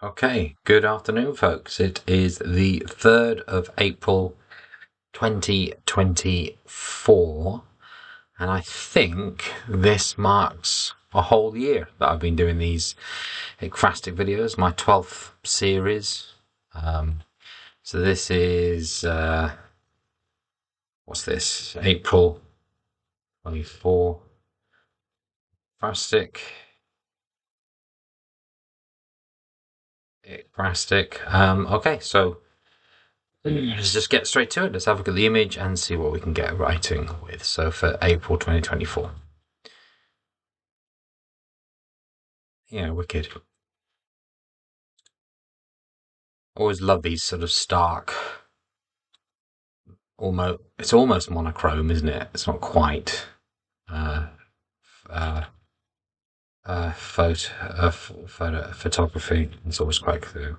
Okay, good afternoon, folks. It is the 3rd of April 2024, and I think this marks a whole year that I've been doing these Ekphrastic videos, my 12th series. So this is, what's this? April 24, Ekphrastic. Okay, so let's just get straight to it. Let's have a look at the image and see what we can get writing with. So for April 2024. Yeah, wicked. Always love these sort of stark, it's almost monochrome, isn't it? It's not quite uh, uh, photography. It's always quite clear.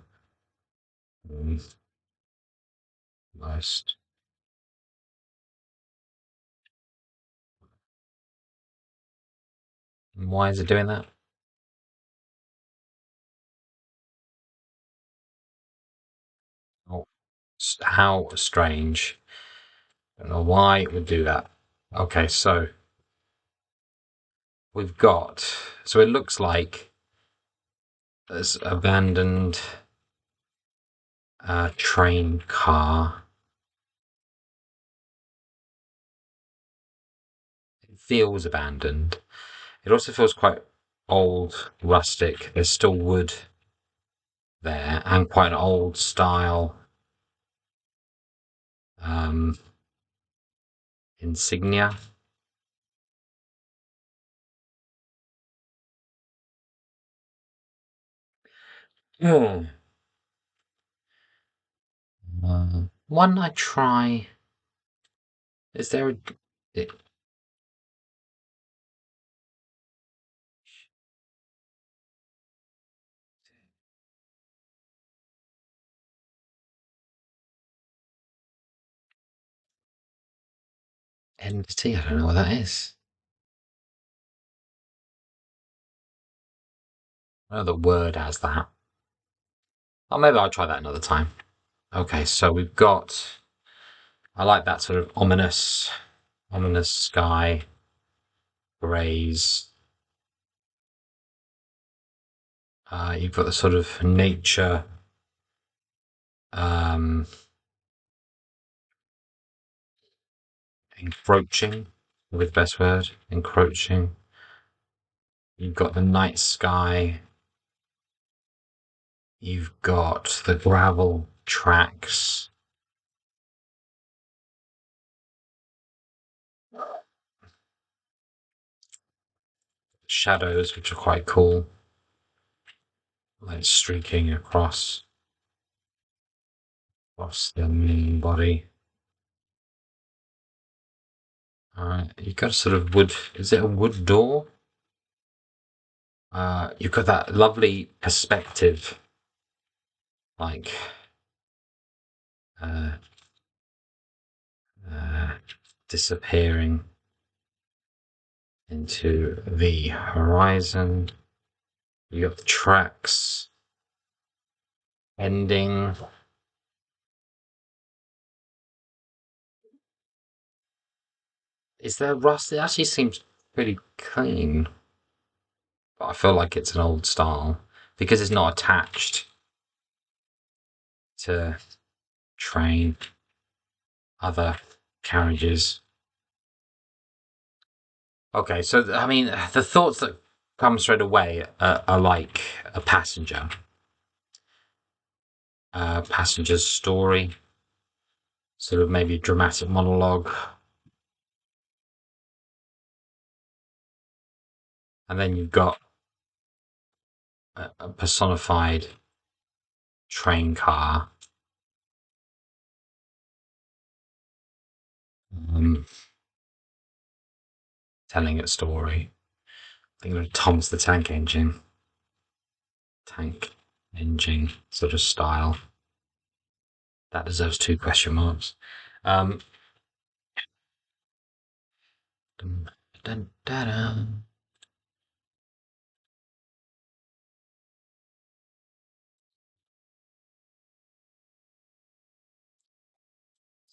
Most. Why is it doing that? Oh, how strange. I don't know why it would do that. Okay, so we've got. So it looks like there's abandoned train car. It feels abandoned. It also feels quite old, rustic. There's still wood there and quite an old style um, insignia. Hmm. One I try. Is there a it, entity? I don't know what that is. I know the word has that. Oh, maybe I'll try that another time. Okay, so we've got. I like that sort of ominous sky, greys. You've got the sort of nature um, encroaching, with best word, encroaching. You've got the night sky. You've got the gravel tracks. Shadows, which are quite cool, like streaking across the main body. You've got a sort of wood. Is it a wood door? You've got that lovely perspective, like uh, uh, disappearing into the horizon. You got the tracks ending. Is there rust? It actually seems pretty clean, but I feel like it's an old style because it's not attached to train other carriages. Okay, so I mean, the thoughts that come straight away are like a passenger's story, sort of maybe a dramatic monologue, and then you've got a personified train car, um, telling its story. I think of Thomas the Tank Engine sort of style. That deserves two question marks. Um, dun, dun, dun, dun.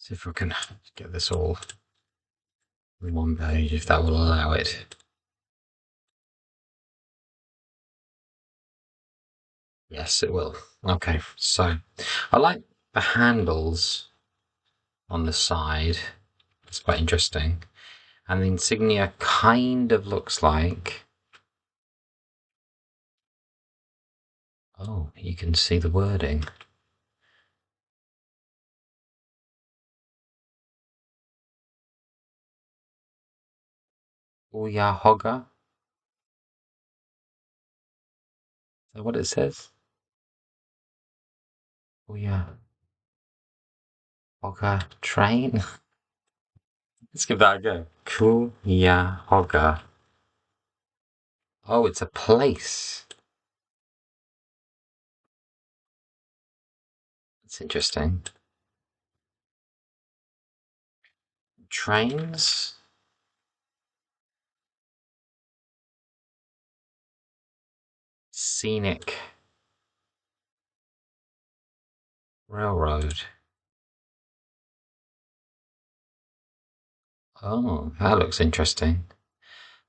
See if we can get this all on one page, if that will allow it. Yes, it will. Okay, so I like the handles on the side. It's quite interesting. And the insignia kind of looks like... Oh, you can see the wording. Cuyahoga. Is that what it says? Cuyahoga train? Let's give that a go. Cuyahoga. Oh, it's a place. That's interesting. Trains? Scenic railroad. Oh, that looks interesting.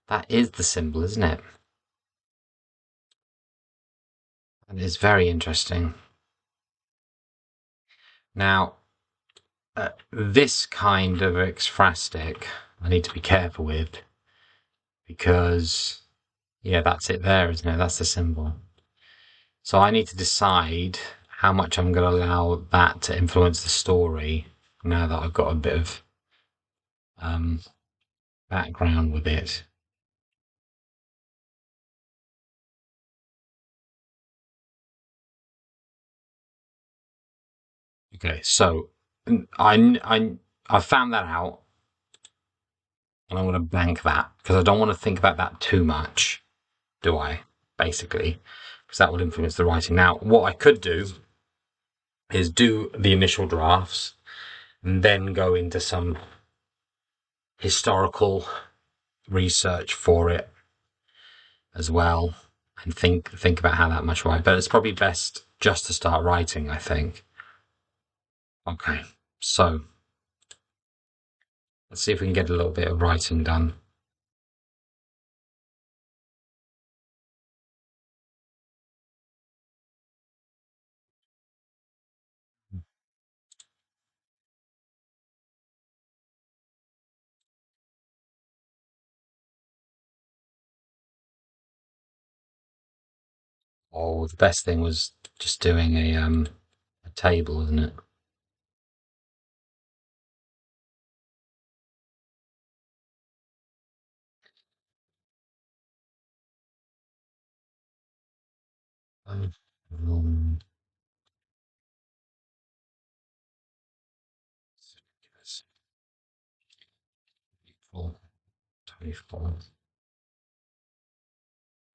That is the symbol, isn't it? That is very interesting. Now, this kind of ekphrastic I need to be careful with because, yeah, that's it there, isn't it? That's the symbol. So I need to decide how much I'm going to allow that to influence the story now that I've got a bit of background with it. Okay, so I found that out, and I'm going to bank that because I don't want to think about that too much, do I? Basically, because that will influence the writing. Now, what I could do is do the initial drafts and then go into some historical research for it as well and think about how that much write. But it's probably best just to start writing, I think. Okay, so let's see if we can get a little bit of writing done. Oh, the best thing was just doing a table, isn't it? Um, 24.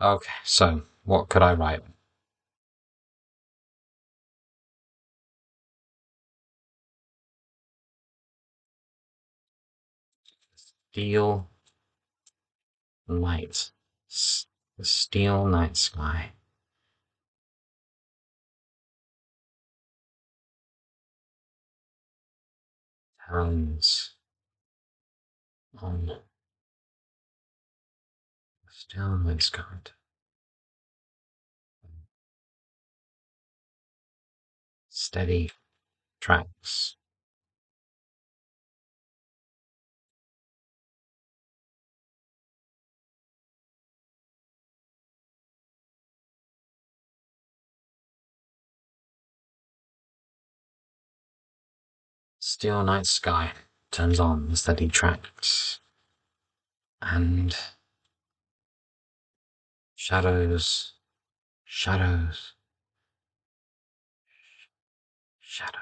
Okay, so what could I write? Steel light. The steel night sky. Talons on the steel night sky. Steady tracks. Steel night sky turns on the steady tracks. And shadows, shadows, shadows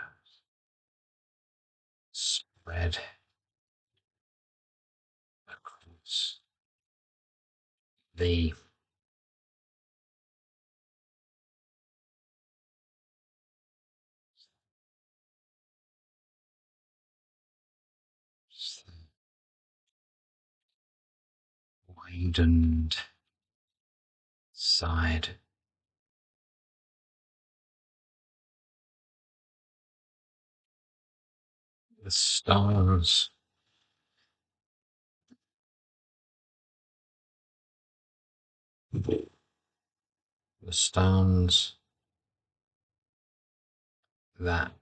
spread across the widened side. The stones. The stones that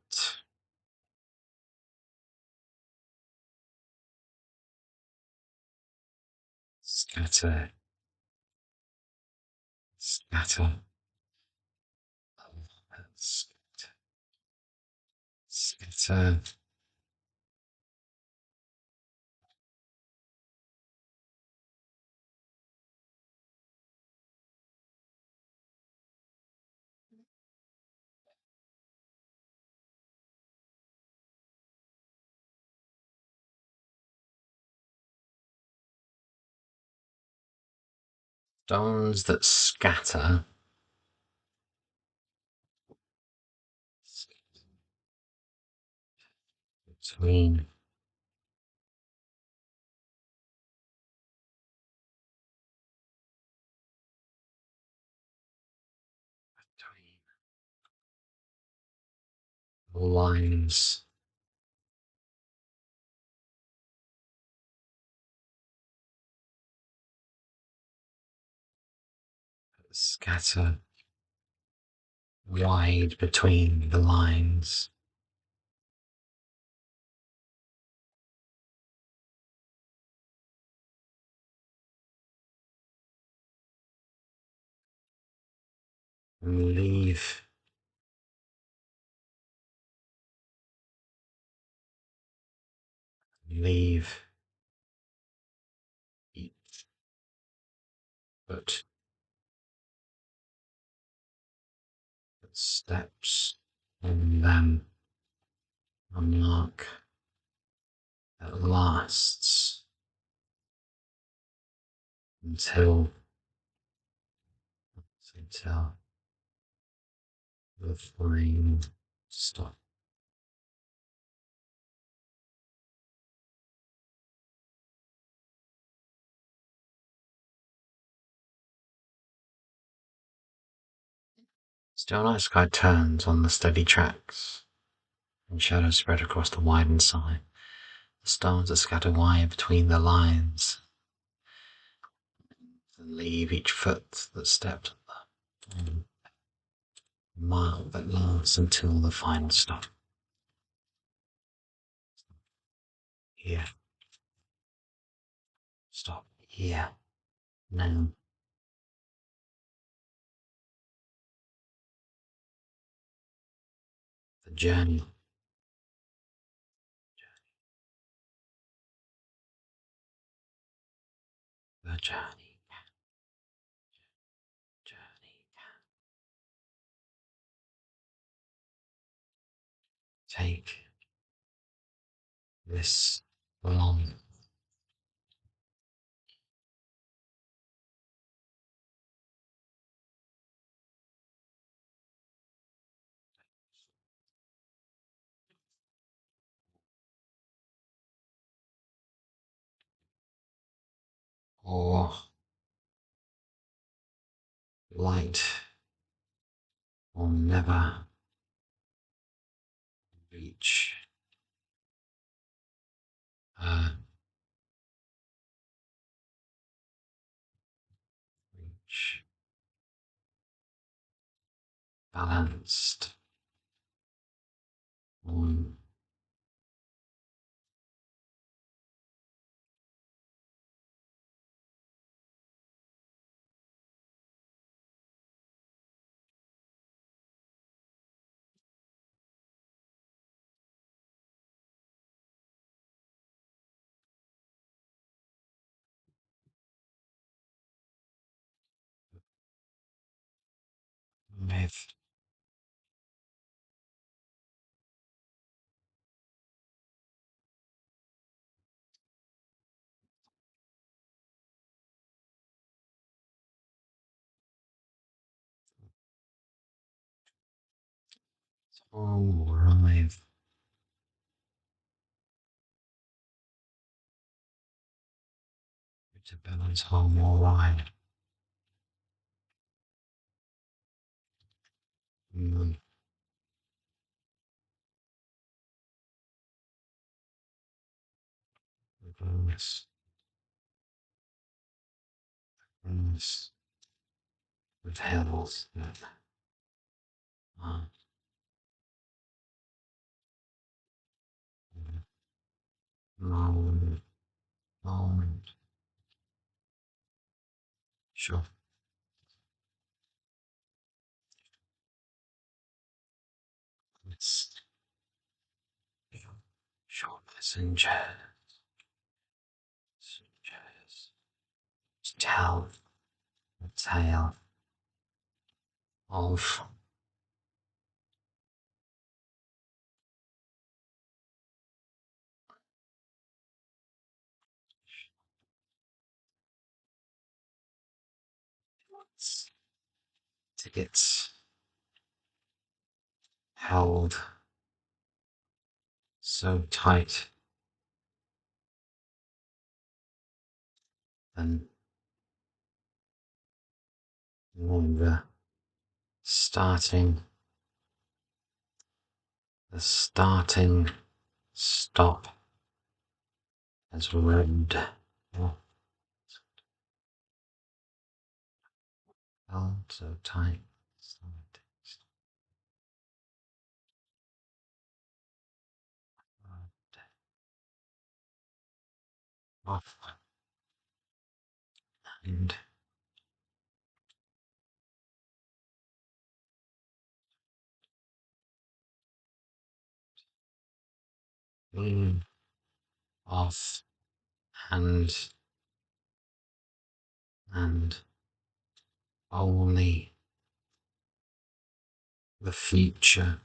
scatter, scatter, scatter, scatter. Stones that scatter between lines. Scatter wide between the lines. And leave each foot that steps on them a mark that lasts until the flame stops. Still night sky turns on the steady tracks, and shadows spread across the widened side. The stones that scatter wide between the lines, and leave each foot that stepped on a mark that lasts until the final stop. Here. Stop. Here. Now. The journey. The journey. Journey. Take this long or light will never reach a reach balanced on with all arrive to balance home all right. Yes. Yes. With hills that are long, long, short, shortness and chairs, tell the tale of tickets held so tight and the starting, the starting stop has read held so tight. Off and off and only the future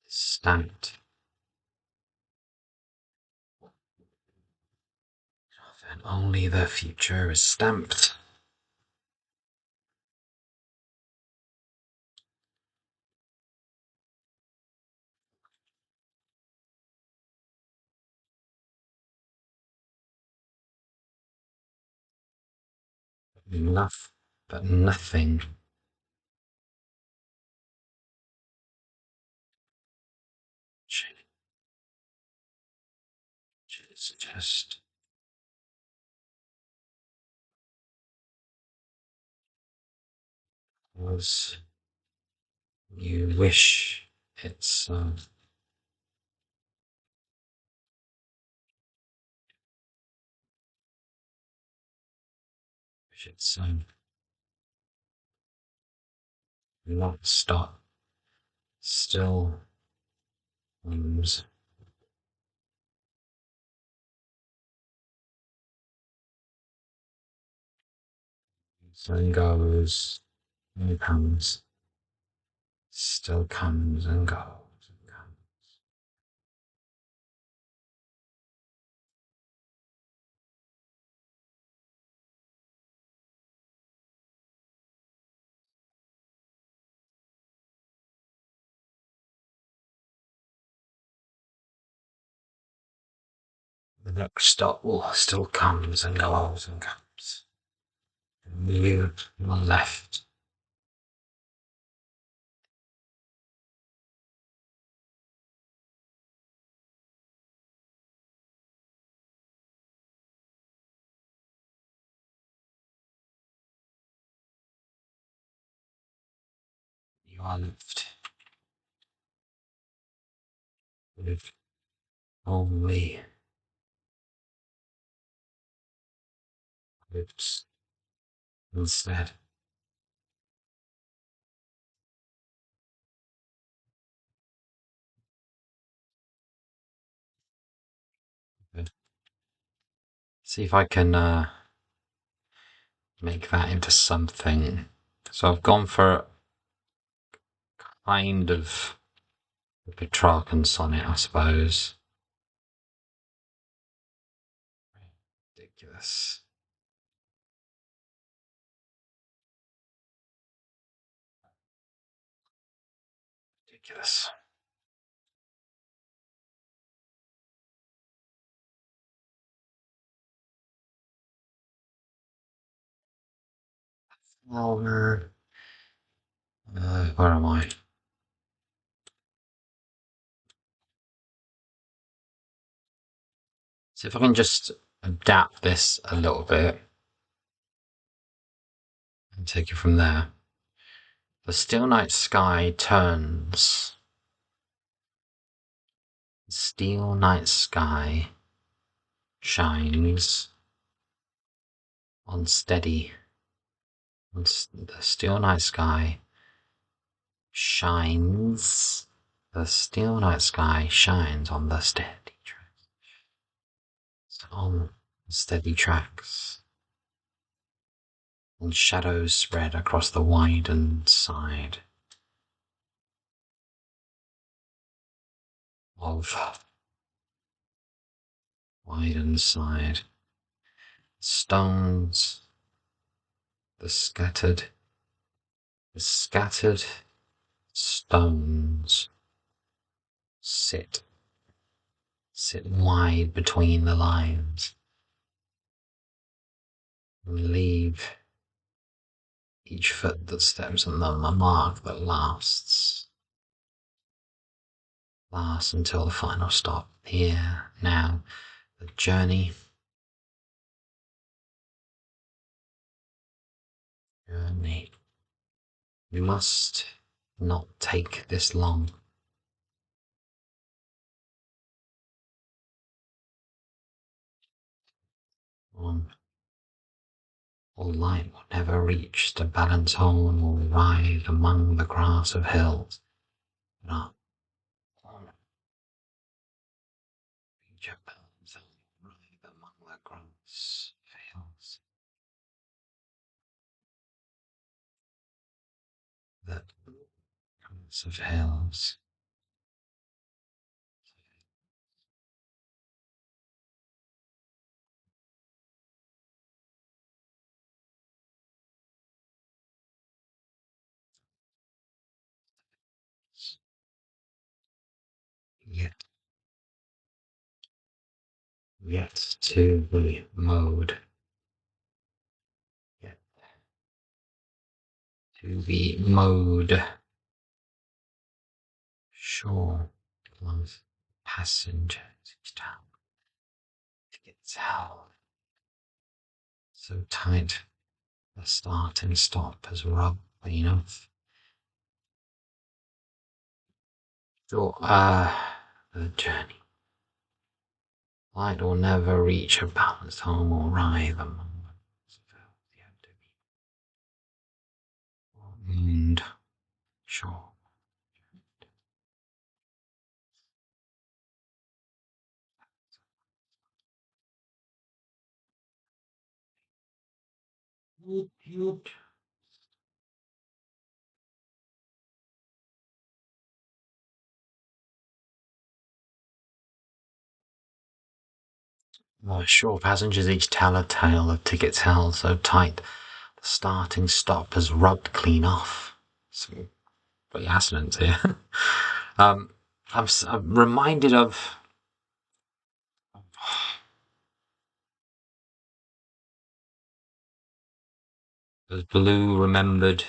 is stamped. And only the future is stamped. Enough, but nothing changes. Just as you wish it so. Wish it so. Not stop. Still comes and goes and comes. Still comes and goes and comes. The next stop will still comes and goes and comes. And you are left. You are left with only hopes instead. Good. See if I can make that into something. So I've gone for kind of a Petrarchan sonnet, I suppose. Ridiculous. Ridiculous. Flower. Where am I? So if I can just adapt this a little bit and take it from there. The still night sky turns. The still night sky shines on steady. The still night sky shines. The still night sky shines on the steady tracks. On steady tracks. And shadows spread across the widened side of widened side. Stones, the scattered stones sit wide between the lines and leave each foot that steps on them a mark that lasts until the final stop. Here, now, the journey. We must not take this long. Or light will never reach to balance home or ride among the grass of hills. Not on reach a balance home, ride among the grass of hills. The grass of hills. Yet to be mowed. Yet to be mowed. Sure, close passengers each time. Tickets held so tight. The start and stop has rubbed enough. So, the journey. Light will never reach a balanced home or ride the moments and sure. Sure, passengers each tell a tale of tickets held so tight the starting stop has rubbed clean off. Some pretty assonance here. I'm reminded of those blue remembered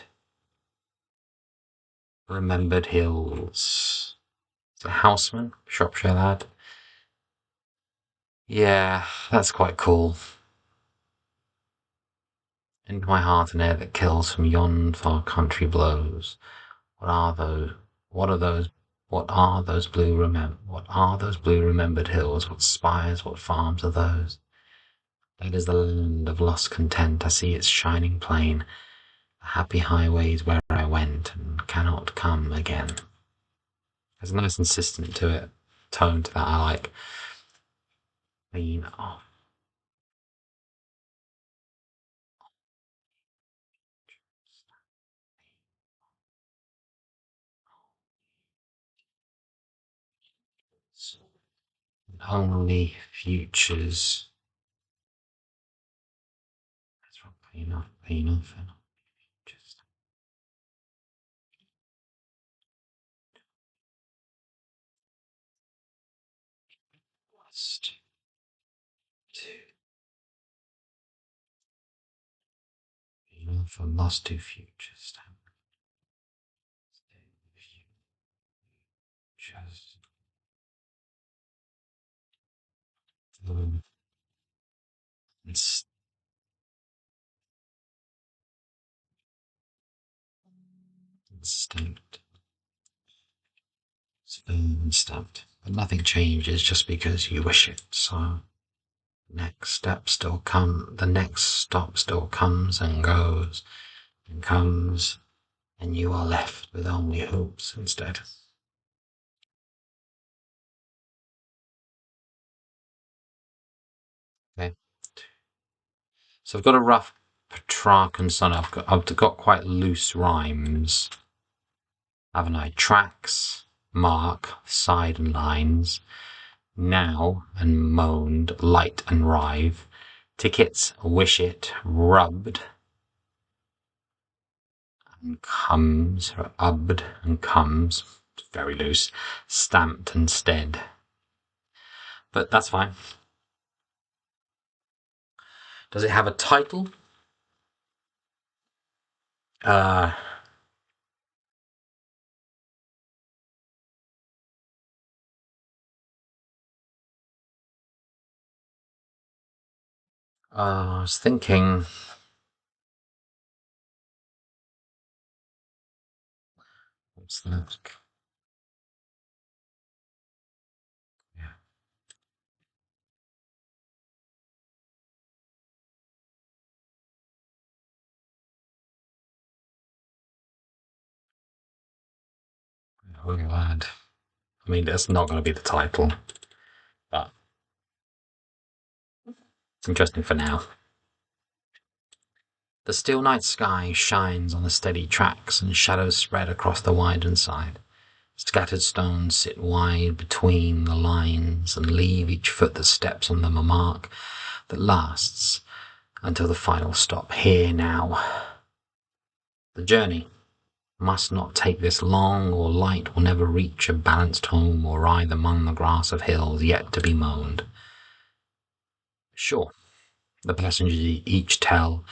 hills. The Houseman, Shropshire lad. Yeah, that's quite cool. Into my heart an air that kills from yon far country blows. What are those? What are those? What are those blue remembered hills? What spires? What farms are those? That is the land of lost content. I see its shining plain, the happy highways where I went and cannot come again. There's a nice insistent to it, tone to that I like. Clean off. Only futures. That's from clean off, and just lost to clean off and lost to futures. Futures. Stamped. Stamped. But nothing changes just because you wish it. So the next stop still comes and goes and comes, and you are left with only hopes instead. Okay. So I've got a rough Petrarch and Son. I've got quite loose rhymes, haven't I? Tracks, mark, side and lines, now and moaned, light and rive, tickets, wish it, rubbed, and comes, or ubbed and comes, very loose, stamped and stead. But that's fine. Does it have a title? Uh, I was thinking, what's that? Yeah. Oh, lad. I mean, that's not going to be the title, but it's interesting for now. The still night sky shines on the steady tracks, and shadows spread across the widened side. Scattered stones sit wide between the lines and leave each foot that steps on them a mark that lasts until the final stop. Here now. The journey must not take this long, or light will never reach a balanced home or ride among the grass of hills yet to be mown. Sure, the passengers each tell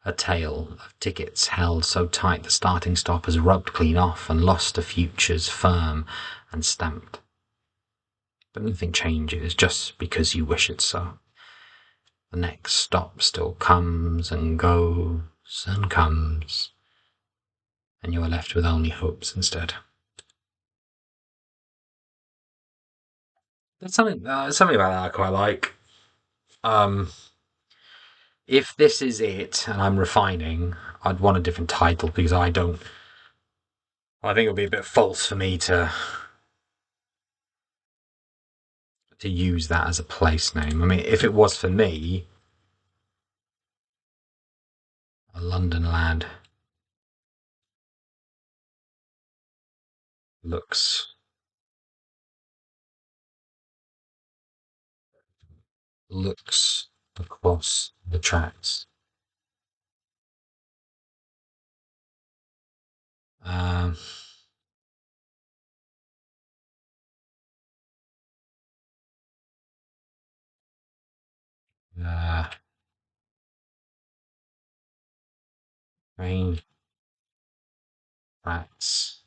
a tale of tickets held so tight the starting stop has rubbed clean off and lost the futures firm and stamped. But nothing changes just because you wish it so. The next stop still comes and goes and comes, and you are left with only hopes instead. There's something about that I quite like. Um, if this is it and I'm refining, I'd want a different title because I don't. I think it would be a bit false for me to use that as a place name. I mean, if it was for me, a London lad looks looks across the tracks. Um, uh, train tracks,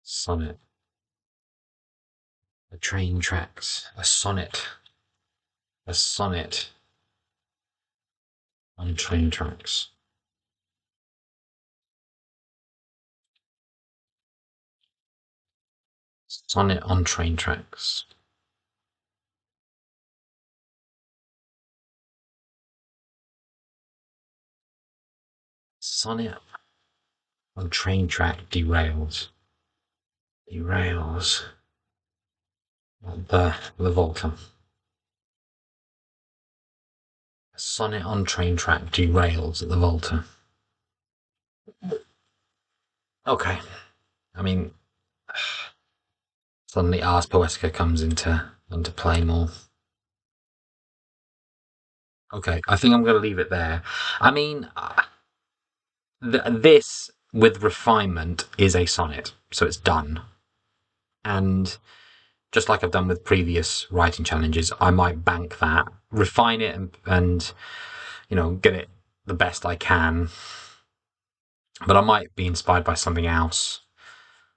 sonnet. The train tracks, a sonnet on train tracks. Sonnet on train tracks. Sonnet on train track derails. Derails at the Volta. A sonnet on train track derails at the Volta. Okay. I mean, suddenly Ars Poetica comes into play more. Okay, I think I'm going to leave it there. I mean, this with refinement is a sonnet, so it's done. And just like I've done with previous writing challenges, I might bank that, refine it, and get it the best I can. But I might be inspired by something else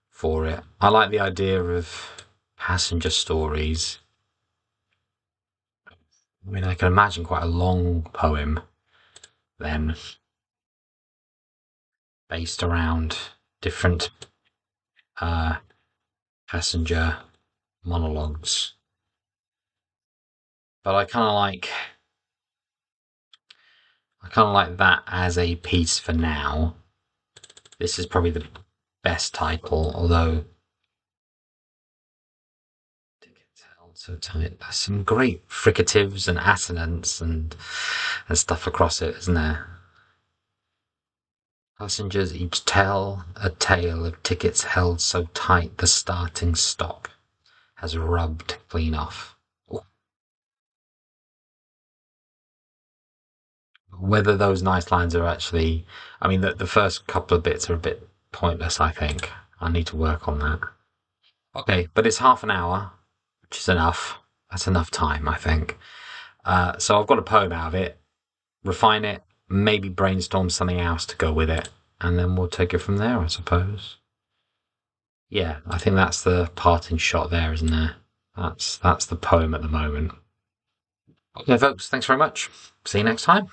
for it. I like the idea of passenger stories. I mean, I can imagine quite a long poem then, based around different passenger monologues. But I kind of like that as a piece for now. This is probably the best title, although tickets held so tight. There's some great fricatives and assonance and stuff across it, isn't there? Passengers each tell a tale of tickets held so tight the starting stop has rubbed clean off. Whether those nice lines are actually, I mean, the first couple of bits are a bit pointless, I think. I need to work on that. Okay, but it's half an hour, which is enough. That's enough time, I think. So I've got a poem out of it, refine it, maybe brainstorm something else to go with it, and then we'll take it from there, I suppose. Yeah, I think that's the parting shot there, isn't there? That's the poem at the moment. Okay, folks, thanks very much. See you next time.